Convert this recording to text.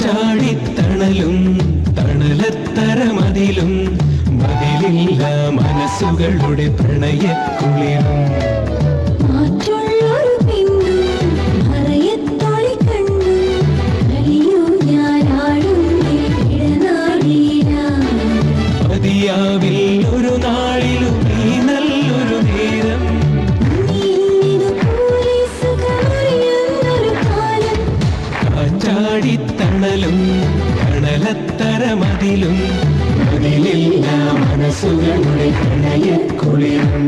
കാറ്റാടിത്തണലും തണലത്തരമതിലും മതിലില്ല മനസ്സുകളുടെ പ്രണയക്കുളിരും മതിയാവിൽ ഒരു നാളിലും ഈ നല്ലൊരു നേരം കാറ്റാടിത്തണലും തണലത്തരമതിലും മതിലില്ല മനസ്സുകളുടെ പ്രണയക്കുളിരും